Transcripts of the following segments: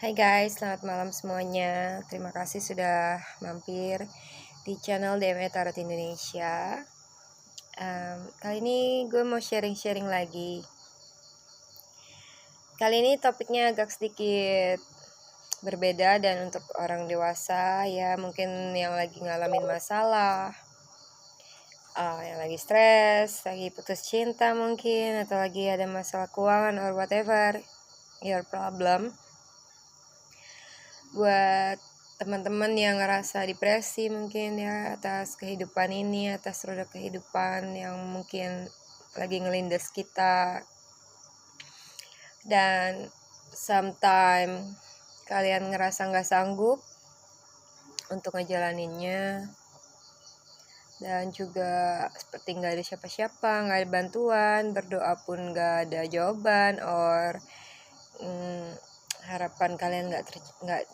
Hai guys, selamat malam semuanya. Terima kasih sudah mampir di channel DME Tarot Indonesia. Kali ini gue mau sharing-sharing lagi. Kali ini topiknya agak sedikit berbeda dan untuk orang dewasa ya, mungkin yang lagi ngalamin masalah, yang lagi stres, lagi putus cinta mungkin, atau lagi ada masalah keuangan or whatever your problem. Buat teman-teman yang ngerasa depresi mungkin ya atas kehidupan ini, atas roda kehidupan yang mungkin lagi ngelindas kita, dan sometimes kalian ngerasa nggak sanggup untuk ngejalaninnya, dan juga seperti nggak ada siapa-siapa, nggak ada bantuan, berdoa pun nggak ada jawaban, or harapan kalian nggak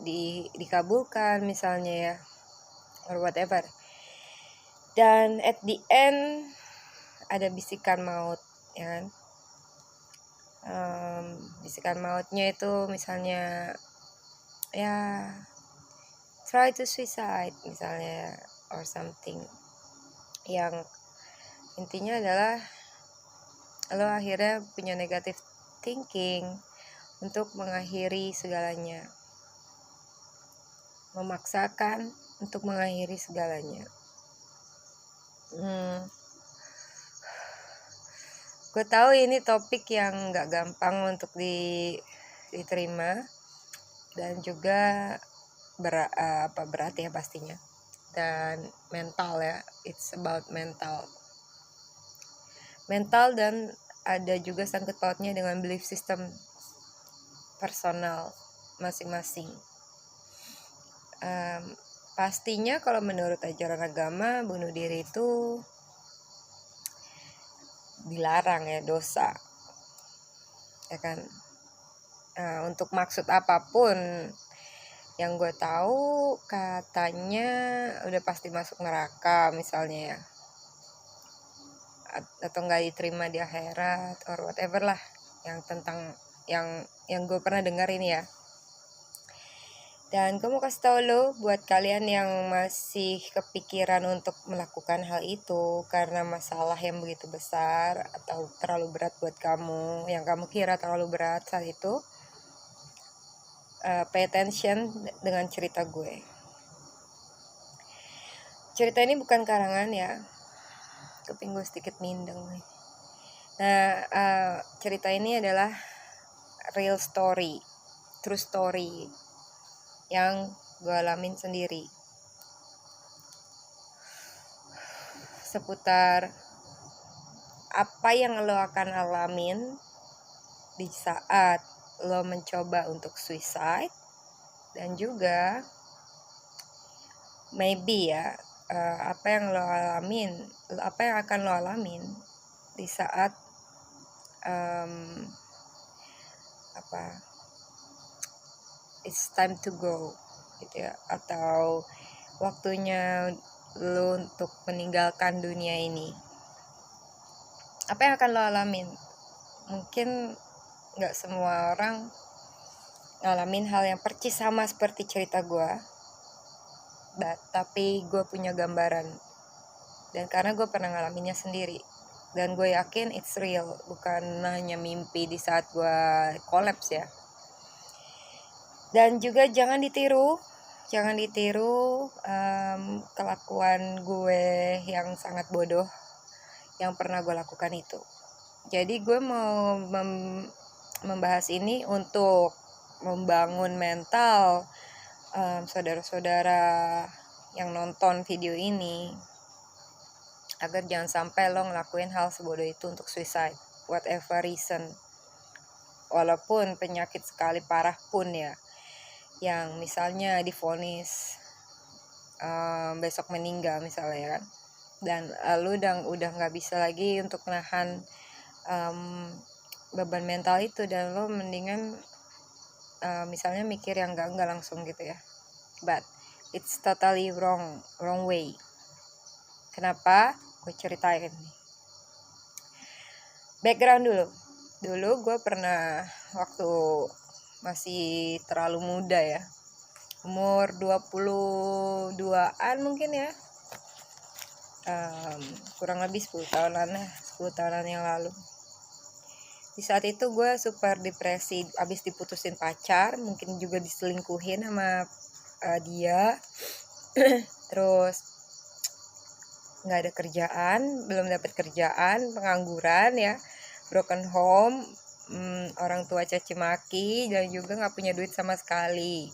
dikabulkan misalnya ya, or whatever. Dan at the end ada bisikan maut, ya kan? Bisikan mautnya itu misalnya ya try to suicide misalnya, or something, yang intinya adalah lo akhirnya punya negative thinking untuk mengakhiri segalanya, memaksakan untuk mengakhiri segalanya. Gue tahu ini topik yang gak gampang untuk diterima, dan juga berat ya pastinya, dan mental ya, it's about mental, dan ada juga sangkut pautnya dengan belief system personal masing-masing. Pastinya kalau menurut ajaran agama, bunuh diri itu dilarang ya, dosa, ya kan? Untuk maksud apapun, yang gue tahu katanya udah pasti masuk neraka misalnya ya, atau nggak diterima di akhirat or whatever lah, yang tentang yang gue pernah dengar ini ya. Dan gue mau kasih tau lo, buat kalian yang masih kepikiran untuk melakukan hal itu karena masalah yang begitu besar atau terlalu berat buat kamu, yang kamu kira terlalu berat saat itu, pay attention dengan cerita gue. Cerita ini bukan karangan ya, kuping gue sedikit mindeng nih. Nah, cerita ini adalah real story, true story yang gue alamin sendiri, seputar apa yang lo akan alamin di saat lo mencoba untuk suicide, dan juga maybe ya, apa yang akan lo alamin di saat it's time to go gitu ya, atau waktunya lo untuk meninggalkan dunia ini. Apa yang akan lo alamin? Mungkin gak semua orang ngalamin hal yang percis sama seperti cerita gue, tapi gue punya gambaran, dan karena gue pernah ngalaminnya sendiri, dan gue yakin it's real, bukan hanya mimpi di saat gue collapse ya. Dan juga jangan ditiru kelakuan gue yang sangat bodoh yang pernah gue lakukan itu. Jadi gue mau membahas ini untuk membangun mental saudara-saudara yang nonton video ini, agar jangan sampai lo ngelakuin hal sebodoh itu untuk suicide, whatever reason, walaupun penyakit sekali parah pun ya, yang misalnya divonis besok meninggal misalnya kan, dan lu udah nggak bisa lagi untuk menahan beban mental itu, dan lo mendingan misalnya mikir yang enggak langsung gitu ya, but it's totally wrong way. Kenapa? Gue ceritain nih background dulu gue pernah waktu masih terlalu muda ya, umur 22-an mungkin ya, kurang lebih 10 tahunan yang lalu. Di saat itu gue super depresi, abis diputusin pacar, mungkin juga diselingkuhin sama dia. Terus nggak ada kerjaan, belum dapat kerjaan, pengangguran ya, broken home, orang tua caci maki, dan juga nggak punya duit sama sekali.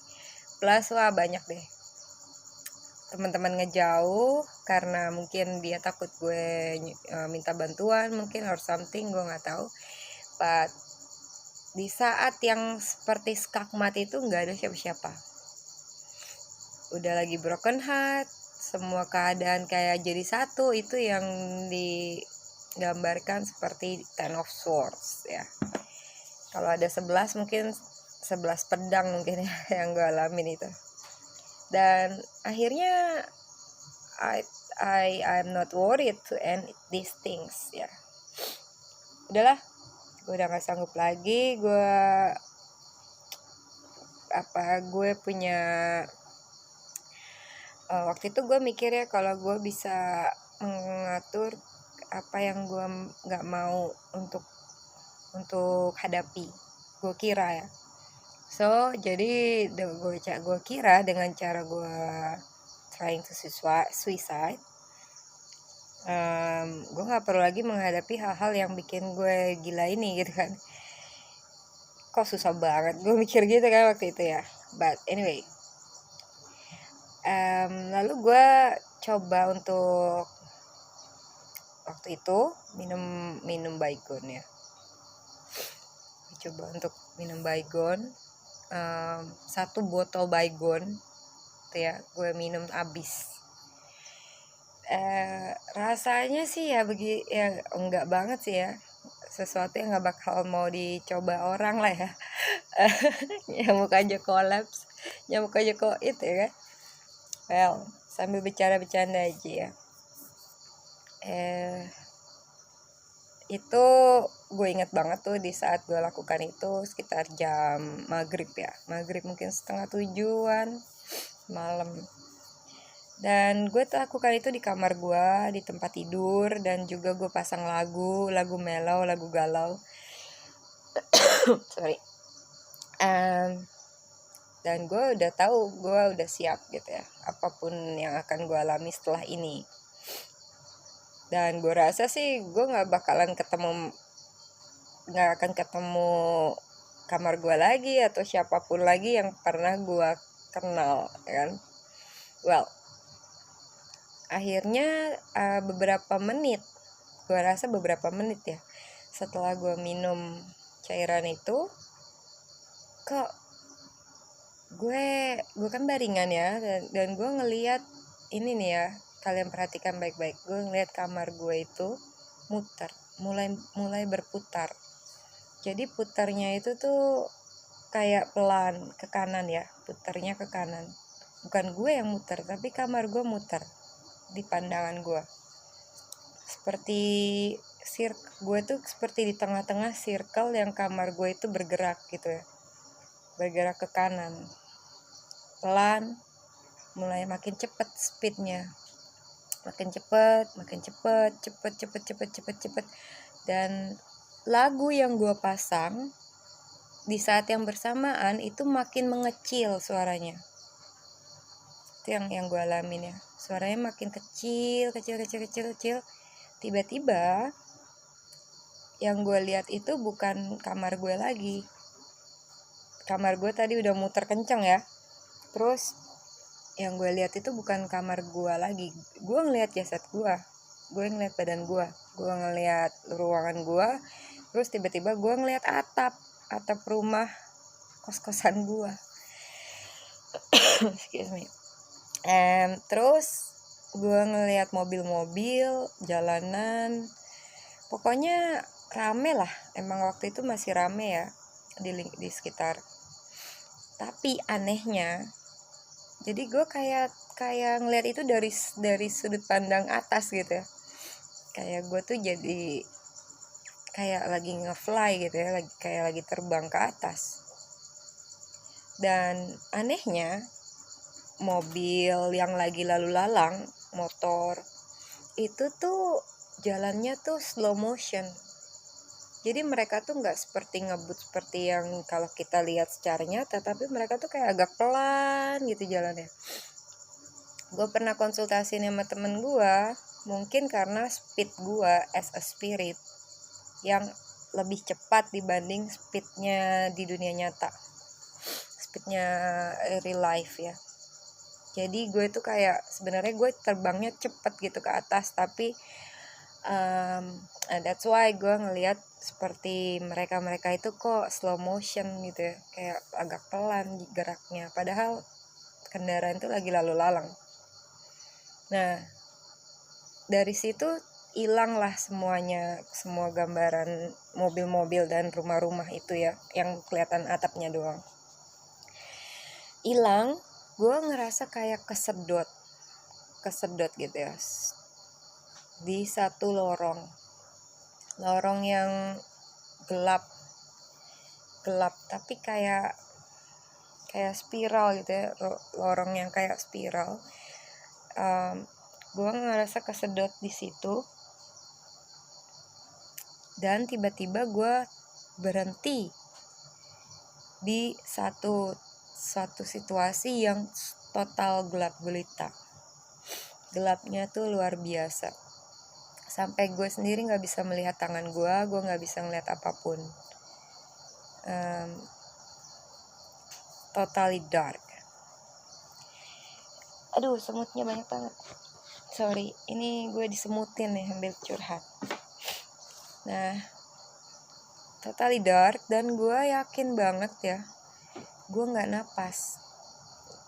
Plus wah banyak deh teman-teman ngejauh karena mungkin dia takut gue minta bantuan mungkin or something, gue nggak tahu. But di saat yang seperti skakmat itu nggak ada siapa-siapa, udah lagi broken heart, semua keadaan kayak jadi satu. Itu yang digambarkan seperti Ten of Swords ya. Kalau ada 11 mungkin 11 pedang mungkin ya yang gue alamin itu. Dan akhirnya I'm not worried to end these things ya. Udahlah, gue udah gak sanggup lagi. Gue punya waktu itu gue mikir ya, kalau gue bisa mengatur apa yang gue gak mau untuk hadapi, gue kira ya. So jadi gue kira dengan cara gue trying to suicide, gue nggak perlu lagi menghadapi hal-hal yang bikin gue gila ini gitu kan. Kok susah banget, gue mikir gitu kan waktu itu ya. But anyway, lalu gue coba untuk waktu itu minum Baygon ya. Coba untuk minum Baygon, 1 botol Baygon tuh ya, gue minum habis. Rasanya sih ya enggak banget sih ya, sesuatu yang nggak bakal mau dicoba orang lah ya. Nyamuk aja kolaps, nyamuk aja koit ya kan. Well, sambil bercanda aja ya. Itu gue inget banget tuh di saat gue lakukan itu sekitar jam maghrib mungkin 6:30 malam. Dan gue lakukan itu di kamar gue, di tempat tidur, dan juga gue pasang lagu mellow, lagu galau. Sorry. Dan gue udah tahu, gue udah siap gitu ya, apapun yang akan gue alami setelah ini. Dan gue rasa sih gue gak akan ketemu kamar gue lagi atau siapapun lagi yang pernah gue kenal ya kan. Well, akhirnya beberapa menit ya setelah gue minum cairan itu, kok gue kan baringan ya, dan gue ngelihat ini nih ya, kalian perhatikan baik-baik, gue ngelihat kamar gue itu mulai berputar. Jadi putarnya itu tuh kayak pelan ke kanan ya, putarnya ke kanan. Bukan gue yang muter, tapi kamar gue muter di pandangan gue. Seperti gue tuh seperti di tengah-tengah circle yang kamar gue itu bergerak gitu ya, bergerak ke kanan, pelan, mulai makin cepet speednya, makin cepet, dan lagu yang gue pasang di saat yang bersamaan itu makin mengecil suaranya. Itu yang gue alamin ya, suaranya makin kecil. Tiba-tiba yang gue lihat itu bukan kamar gue lagi. Kamar gue tadi udah muter kenceng ya, terus yang gue lihat itu bukan kamar gue lagi. Gue ngelihat jasad gue ngelihat badan gue ngelihat ruangan gue. Terus tiba-tiba gue ngelihat atap rumah kos-kosan gue. Excuse me. Terus gue ngelihat mobil-mobil, jalanan, pokoknya rame lah. Emang waktu itu masih rame ya di sekitar. Tapi anehnya, jadi gue kayak ngelihat itu dari sudut pandang atas gitu ya. Kayak gue tuh jadi kayak lagi nge-fly gitu ya, kayak lagi terbang ke atas. Dan anehnya mobil yang lagi lalu lalang, motor itu tuh jalannya tuh slow motion. Jadi mereka tuh nggak seperti ngebut seperti yang kalau kita lihat secara nyata, tapi mereka tuh kayak agak pelan gitu jalannya. Gue pernah konsultasi sama temen gue, mungkin karena speed gue as a spirit yang lebih cepat dibanding speednya di dunia nyata, speednya real life ya. Jadi gue tuh kayak sebenarnya gue terbangnya cepet gitu ke atas, tapi that's why gue ngelihat seperti mereka itu kok slow motion gitu ya, kayak agak pelan geraknya, padahal kendaraan itu lagi lalu lalang. Nah dari situ hilang lah semuanya, semua gambaran mobil-mobil dan rumah-rumah itu ya, yang kelihatan atapnya doang hilang. Gue ngerasa kayak kesedot gitu ya, di satu lorong yang gelap tapi kayak spiral gitu ya, lorong yang kayak spiral. Gue ngerasa kesedot di situ, dan tiba-tiba gue berhenti di satu situasi yang total gelap gulita. Gelapnya tuh luar biasa, sampai gue sendiri nggak bisa melihat tangan gue nggak bisa ngeliat apapun. Totally dark. Aduh, semutnya banyak banget. Sorry, ini gue disemutin nih sambil curhat. Nah, totally dark, dan gue yakin banget ya, gue nggak napas.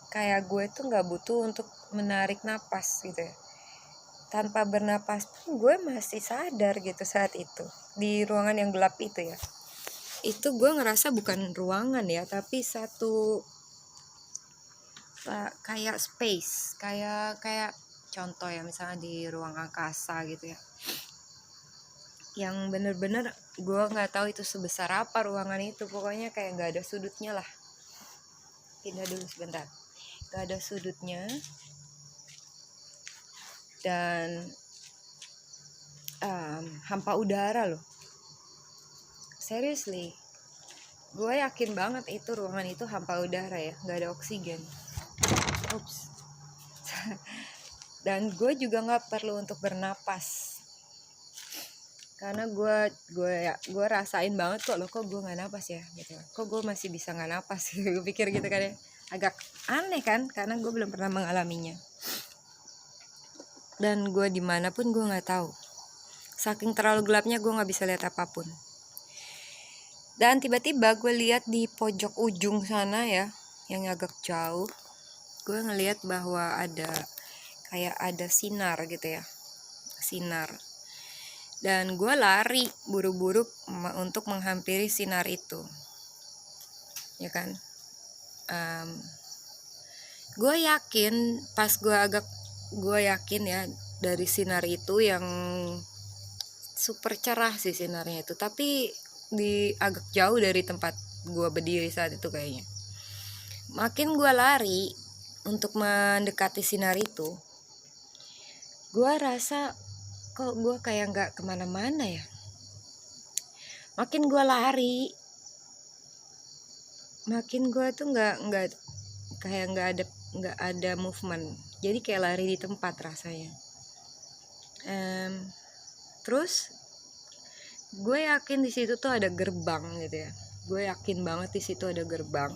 Kayak gue tuh nggak butuh untuk menarik napas gitu ya. Tanpa bernapas pun gue masih sadar gitu saat itu di ruangan yang gelap itu ya. Itu gue ngerasa bukan ruangan ya, tapi satu kayak space, kayak contoh ya, misalnya di ruang angkasa gitu ya, yang bener-bener gue nggak tahu itu sebesar apa ruangan itu. Pokoknya kayak nggak ada sudutnya lah. Pindah dulu sebentar. Nggak ada sudutnya, dan hampa udara loh. Seriously, gue yakin banget itu ruangan itu hampa udara ya, nggak ada oksigen. Oops. Dan gue juga nggak perlu untuk bernapas, karena gue rasain banget kok gue nggak napas ya gitu. Kok gue masih bisa nggak napas? Gue pikir gitu kan ya, agak aneh kan, karena gue belum pernah mengalaminya. Dan gue dimanapun gue nggak tahu, saking terlalu gelapnya gue nggak bisa lihat apapun. Dan tiba-tiba gue lihat di pojok ujung sana ya, yang agak jauh, gue ngelihat bahwa kayak ada sinar gitu ya, sinar. Dan gue lari buru-buru untuk menghampiri sinar itu, ya kan. Gue yakin ya dari sinar itu yang super cerah sih sinarnya itu, tapi di agak jauh dari tempat gue berdiri saat itu kayaknya. Makin gue lari untuk mendekati sinar itu, gue rasa kok gue kayak nggak kemana-mana ya. Makin gue lari, makin gue tuh nggak ada movement. Jadi kayak lari di tempat rasanya. Terus gue yakin di situ tuh ada gerbang gitu ya. Gue yakin banget di situ ada gerbang.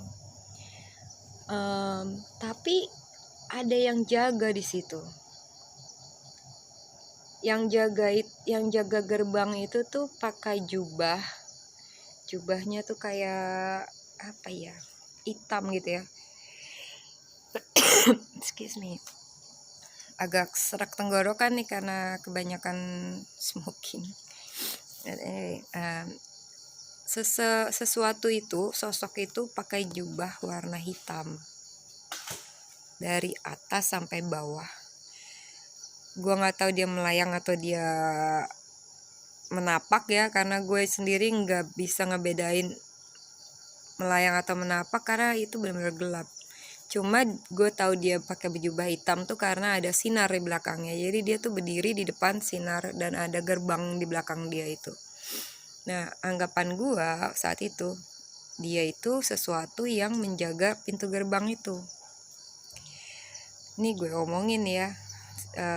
Tapi ada yang jaga di situ. Yang jaga gerbang itu tuh pakai jubahnya tuh kayak apa ya, hitam gitu ya. Excuse me, agak serak tenggorokan nih karena kebanyakan smoking. Sosok itu pakai jubah warna hitam dari atas sampai bawah. Gue nggak tahu dia melayang atau dia menapak ya, karena gue sendiri nggak bisa ngebedain melayang atau menapak karena itu benar-benar gelap. Cuma gue tahu dia pakai baju hitam tuh karena ada sinar di belakangnya. Jadi dia tuh berdiri di depan sinar dan ada gerbang di belakang dia itu. Nah, anggapan gue saat itu, dia itu sesuatu yang menjaga pintu gerbang itu. Ini gue omongin ya,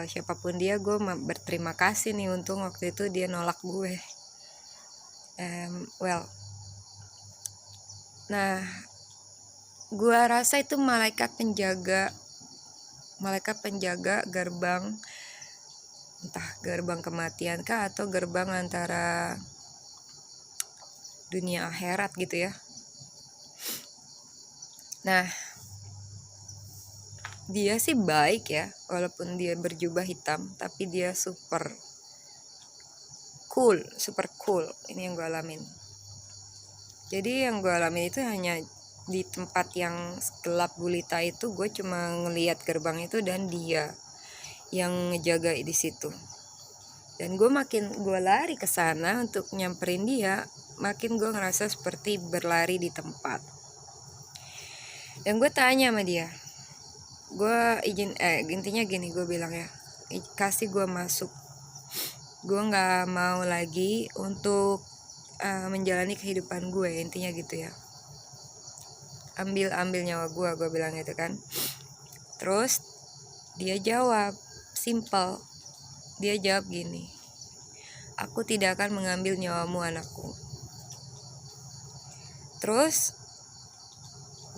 siapapun dia, gue berterima kasih nih, untung waktu itu dia nolak gue. Nah, gue rasa itu malaikat penjaga gerbang, entah gerbang kematian kah atau gerbang antara dunia akhirat gitu ya. Nah, dia sih baik ya, walaupun dia berjubah hitam, tapi dia super cool. Ini yang gue alamin. Jadi yang gue alamin itu hanya di tempat yang gelap gulita itu, gue cuma ngelihat gerbang itu dan dia yang ngejaga di situ. Dan gue lari ke sana untuk nyamperin dia, makin gue ngerasa seperti berlari di tempat. Dan gue tanya sama dia, intinya gini, gue bilang ya, kasih gue masuk, gue nggak mau lagi untuk menjalani kehidupan gue, intinya gitu ya, ambil nyawa gue bilang gitu kan. Terus dia jawab simple, dia jawab gini, aku tidak akan mengambil nyawamu anakku. Terus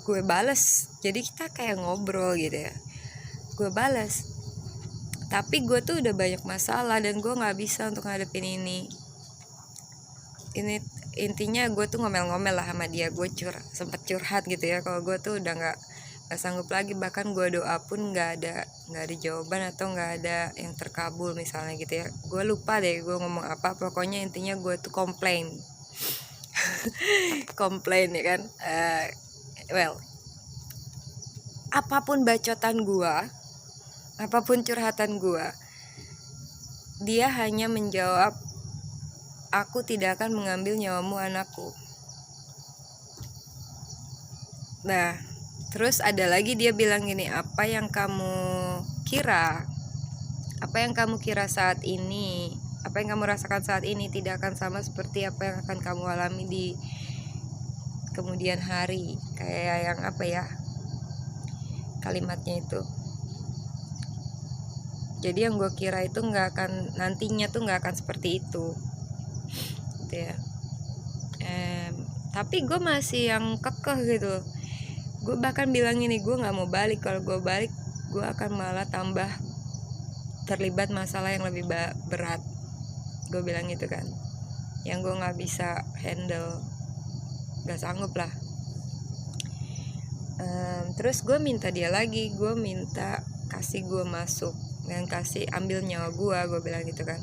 gue bales, jadi kita kayak ngobrol gitu ya, gue bales, tapi gue tuh udah banyak masalah dan gue nggak bisa untuk ngadepin ini. Intinya gue tuh ngomel-ngomel lah sama dia, gue sempet curhat gitu ya, kalau gue tuh udah nggak sanggup lagi, bahkan gue doa pun nggak ada jawaban atau nggak ada yang terkabul misalnya gitu ya. Gue lupa deh gue ngomong apa, pokoknya intinya gue tuh komplain komplain ya kan. Apapun bacotan gue, apapun curhatan gue, dia hanya menjawab, aku tidak akan mengambil nyawamu anakku. Nah, terus ada lagi dia bilang gini, apa yang kamu kira saat ini, apa yang kamu rasakan saat ini tidak akan sama seperti apa yang akan kamu alami di kemudian hari. Kayak yang apa ya, kalimatnya itu. Jadi yang gue kira itu nantinya tuh nggak akan seperti itu gitu ya. Tapi gue masih yang kekeh gitu. Gue bahkan bilang ini, gue nggak mau balik. Kalau gue balik, gue akan malah tambah terlibat masalah yang lebih berat. Gue bilang gitu kan, yang gue nggak bisa handle, nggak sanggup lah. Terus gue minta dia lagi, gue minta kasih gue masuk dan kasih ambil nyawa gue bilang gitu kan.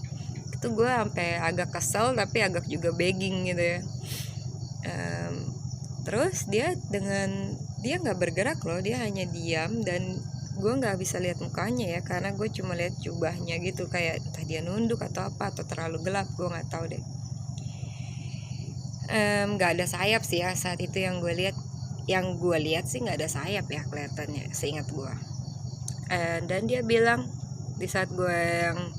Itu gue sampai agak kesel tapi agak juga begging gitu ya. Terus dia nggak bergerak loh, dia hanya diam dan gue nggak bisa lihat mukanya ya, karena gue cuma lihat jubahnya gitu, kayak entah dia nunduk atau apa atau terlalu gelap, gue nggak tahu deh. Nggak ada sayap sih ya saat itu yang gue lihat. Yang gue lihat sih nggak ada sayap ya kelihatannya, seingat gue. Dan dia bilang di saat gue yang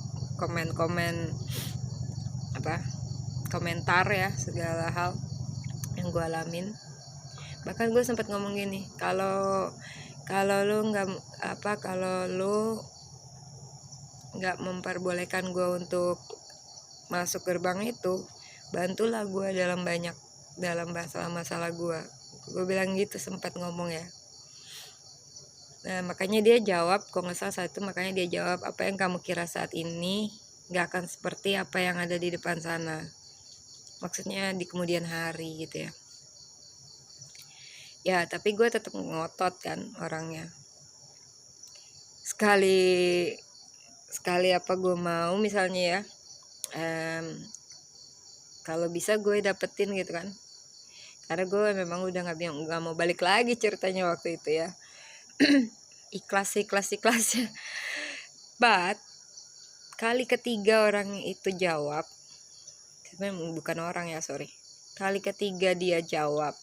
komentar ya segala hal yang gue alamin, bahkan gue sempat ngomong gini, kalau lu nggak memperbolehkan gue untuk masuk gerbang itu, bantulah gue dalam masalah gue bilang gitu, sempat ngomong ya. Nah makanya dia jawab, kok nggak salah saat itu, makanya dia jawab, apa yang kamu kira saat ini nggak akan seperti apa yang ada di depan sana, maksudnya di kemudian hari gitu ya. Ya tapi gue tetap ngotot kan orangnya, sekali apa gue mau misalnya ya, kalau bisa gue dapetin gitu kan, karena gue memang udah nggak mau balik lagi ceritanya waktu itu ya. ikhlas ya. But kali ketiga orang itu jawab, sebenarnya bukan orang ya, sorry, kali ketiga dia jawab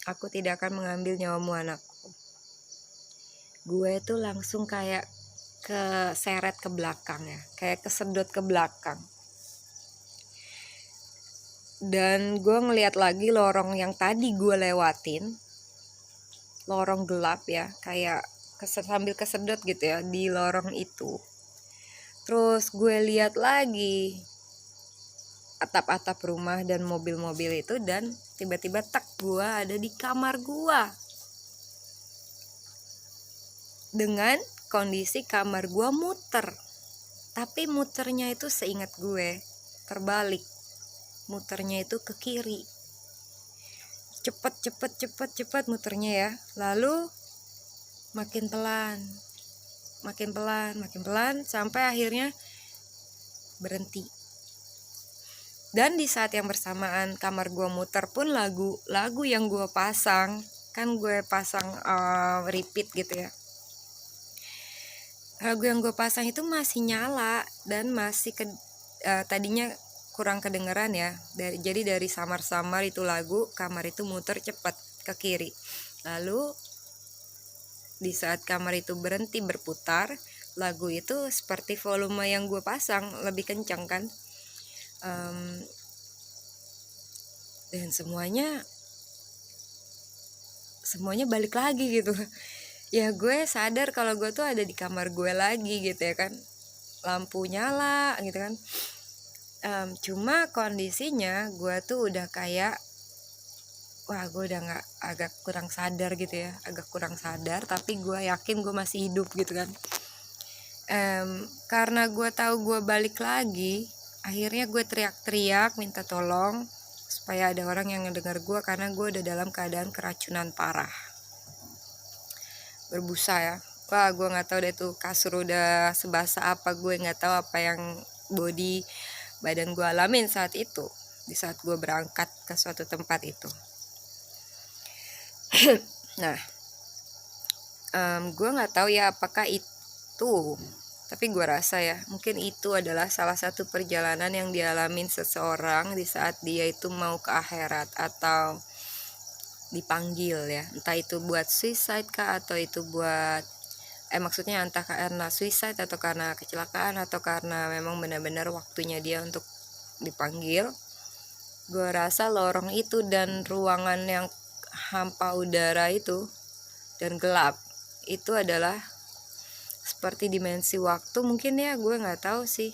Aku tidak akan mengambil nyawamu anakku. Gue tuh langsung kayak keseret ke belakang ya, kayak kesedot ke belakang. Dan gue ngeliat lagi lorong yang tadi gue lewatin, lorong gelap ya, kayak sambil kesedot gitu ya di lorong itu. Terus gue lihat lagi atap-atap rumah dan mobil-mobil itu, dan tiba-tiba tak, gue ada di kamar gue. Dengan kondisi kamar gue muter. Tapi muternya itu seingat gue terbalik. Muternya itu ke kiri. Cepet muternya ya. Lalu makin pelan sampai akhirnya berhenti. Dan di saat yang bersamaan kamar gue muter pun lagu yang gue pasang, kan gue pasang repeat gitu ya, lagu yang gue pasang itu masih nyala dan masih tadinya kurang kedengeran ya. Jadi dari samar-samar itu lagu, kamar itu muter cepat ke kiri. Lalu di saat kamar itu berhenti berputar, lagu itu seperti volume yang gue pasang lebih kencang kan. Dan semuanya balik lagi gitu. Ya gue sadar kalau gue tuh ada di kamar gue lagi gitu ya kan, lampu nyala gitu kan. Cuma kondisinya gue tuh udah kayak, wah gue udah agak kurang sadar gitu ya, tapi gue yakin gue masih hidup gitu kan. Karena gue tahu gue balik lagi, akhirnya gue teriak-teriak minta tolong supaya ada orang yang ngedengar gue, karena gue udah dalam keadaan keracunan parah, berbusa ya. Wah gue nggak tahu deh tuh kasur udah sebasah apa, gue nggak tahu apa yang badan gue alamin saat itu, di saat gue berangkat ke suatu tempat itu. Nah, gue nggak tahu ya apakah itu, tapi gue rasa ya mungkin itu adalah salah satu perjalanan yang dialamin seseorang di saat dia itu mau ke akhirat atau dipanggil ya, entah itu buat suicide kah, atau itu buat maksudnya entah karena suicide atau karena kecelakaan atau karena memang benar-benar waktunya dia untuk dipanggil. Gue rasa lorong itu dan ruangan yang hampa udara itu dan gelap itu adalah seperti dimensi waktu mungkin ya, gue nggak tahu sih,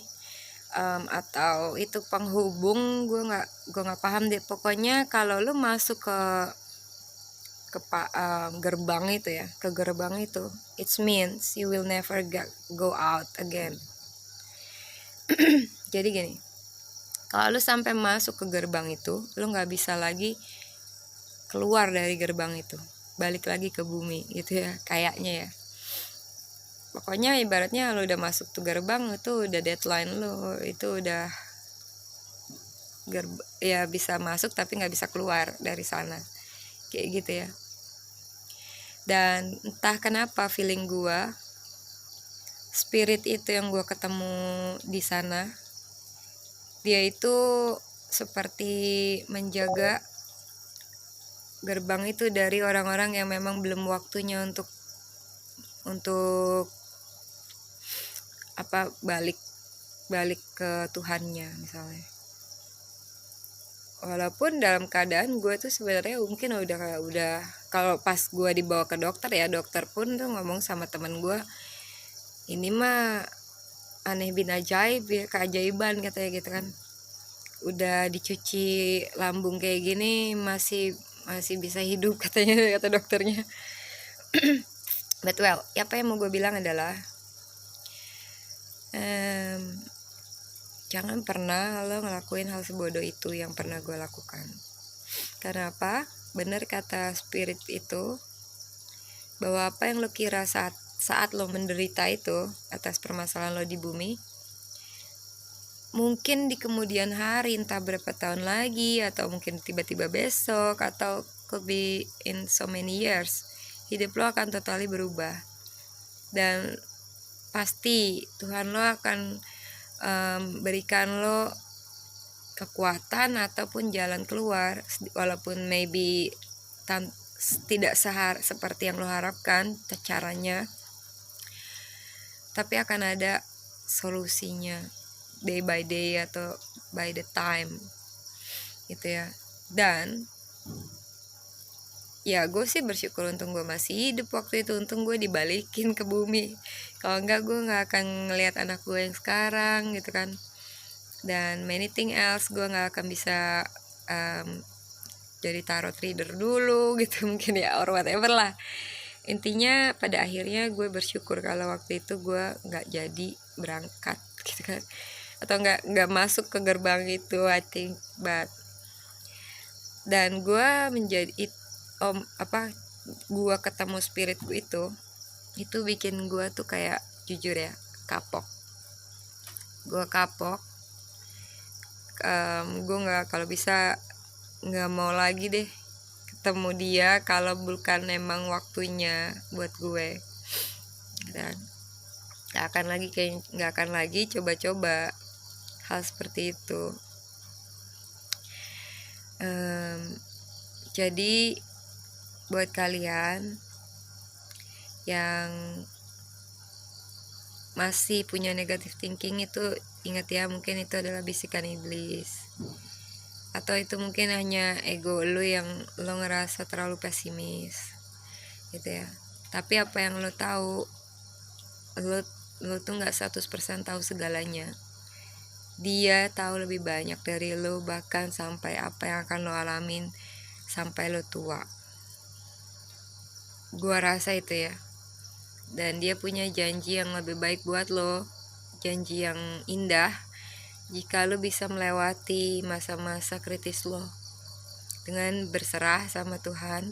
atau itu penghubung, gue nggak paham deh. Pokoknya kalau lu masuk ke gerbang itu ya, ke gerbang itu, it means you will never go out again. Jadi gini, kalau lu sampai masuk ke gerbang itu, lu nggak bisa lagi keluar dari gerbang itu, balik lagi ke bumi gitu ya, kayaknya ya. Pokoknya ibaratnya lu udah masuk tuh gerbang, itu udah deadline lu, itu udah ya bisa masuk tapi nggak bisa keluar dari sana, kayak gitu ya. Dan entah kenapa feeling gue, spirit itu yang gue ketemu di sana, dia itu seperti menjaga gerbang itu dari orang-orang yang memang belum waktunya untuk balik ke Tuhannya misalnya. Walaupun dalam keadaan gue tuh sebenarnya mungkin udah kalau pas gue dibawa ke dokter ya, dokter pun tuh ngomong sama temen gue, ini mah aneh bin ajaib ya, keajaiban katanya gitu kan. Udah dicuci lambung kayak gini masih bisa hidup katanya, kata dokternya. But well, apa yang mau gue bilang adalah jangan pernah lo ngelakuin hal sebodoh itu yang pernah gue lakukan. Karena apa? Bener kata spirit itu, bahwa apa yang lo kira saat lo menderita itu atas permasalahan lo di bumi, mungkin di kemudian hari, entah berapa tahun lagi, atau mungkin tiba-tiba besok, atau could be in so many years, hidup lo akan totally berubah. Dan pasti Tuhan lo akan berikan lo kekuatan ataupun jalan keluar, walaupun maybe tidak seperti yang lo harapkan caranya, tapi akan ada solusinya day by day atau by the time gitu ya. Dan ya gue sih bersyukur untung gue masih hidup waktu itu, untung gue dibalikin ke bumi. Kalau enggak gue nggak akan ngelihat anak gue yang sekarang gitu kan, dan many thing else. Gue nggak akan bisa jadi tarot reader dulu gitu mungkin ya, or whatever lah. Intinya pada akhirnya gue bersyukur kalau waktu itu gue nggak jadi berangkat gitu kan, atau nggak masuk ke gerbang itu, I think. Dan gue menjadi gue ketemu spiritku itu bikin gue tuh kayak jujur ya kapok. Gue kapok. Gue nggak, kalau bisa nggak mau lagi deh ketemu dia kalau bukan emang waktunya buat gue. Dan nggak akan lagi coba-coba hal seperti itu. Jadi buat kalian yang masih punya negative thinking itu, ingat ya, mungkin itu adalah bisikan iblis, atau itu mungkin hanya ego lu yang lo ngerasa terlalu pesimis gitu ya. Tapi apa yang lo tahu, lo tuh nggak 100% tahu segalanya. Dia tahu lebih banyak dari lo, bahkan sampai apa yang akan lo alamin sampai lo tua. Gua rasa itu ya. Dan dia punya janji yang lebih baik buat lo, janji yang indah jika lo bisa melewati masa-masa kritis lo dengan berserah sama Tuhan,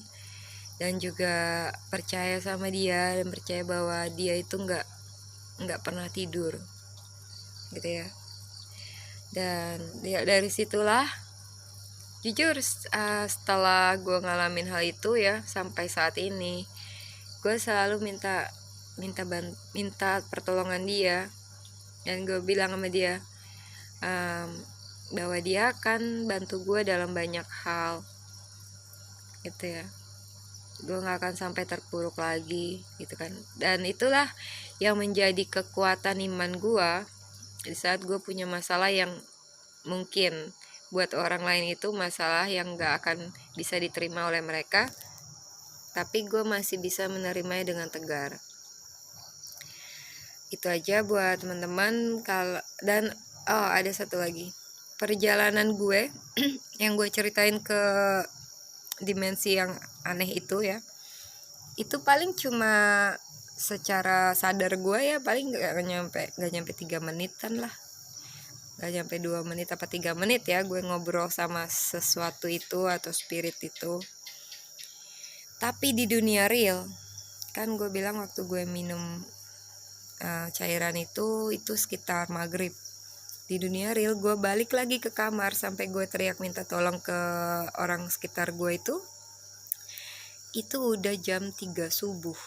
dan juga percaya sama dia, dan percaya bahwa dia itu nggak pernah tidur gitu ya. Dan ya dari situlah jujur setelah gue ngalamin hal itu ya, sampai saat ini gue selalu minta pertolongan dia, dan gue bilang sama dia bahwa dia akan bantu gue dalam banyak hal gitu ya. Gue gak akan sampai terpuruk lagi gitu kan. Dan itulah yang menjadi kekuatan iman gue di saat gue punya masalah yang mungkin buat orang lain itu masalah yang gak akan bisa diterima oleh mereka, tapi gue masih bisa menerimanya dengan tegar. Itu aja buat teman-teman. Dan ada satu lagi, perjalanan gue yang gue ceritain ke dimensi yang aneh itu ya, itu paling cuma secara sadar gue ya paling gak nyampe 3 menitan lah, gak nyampe 2 menit apa 3 menit ya gue ngobrol sama sesuatu itu atau spirit itu. Tapi di dunia real kan, gue bilang waktu gue minum cairan itu sekitar maghrib. Di dunia real gue balik lagi ke kamar sampai gue teriak minta tolong ke orang sekitar gue itu udah jam 3 subuh.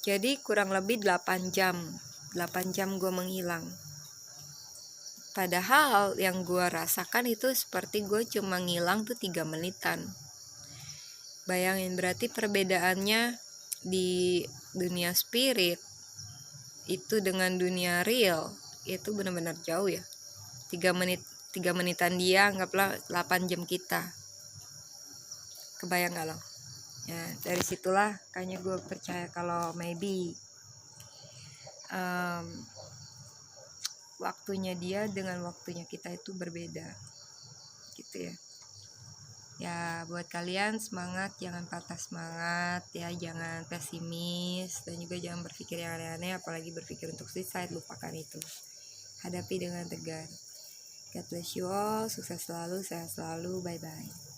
Jadi kurang lebih 8 jam gue menghilang. Padahal yang gue rasakan itu seperti gue cuma ngilang tuh 3 menitan. Bayangin, berarti perbedaannya di dunia spirit itu dengan dunia real itu benar-benar jauh ya. 3 menitan dia anggaplah 8 jam kita. Kebayang gak lo? Ya, dari situlah kayaknya gue percaya kalau maybe waktunya dia dengan waktunya kita itu berbeda gitu ya. Ya buat kalian semangat, jangan patah semangat ya, jangan pesimis, dan juga jangan berpikir yang aneh-aneh, apalagi berpikir untuk suicide. Lupakan itu, hadapi dengan tegar. God bless you all, sukses selalu, sehat selalu, bye bye.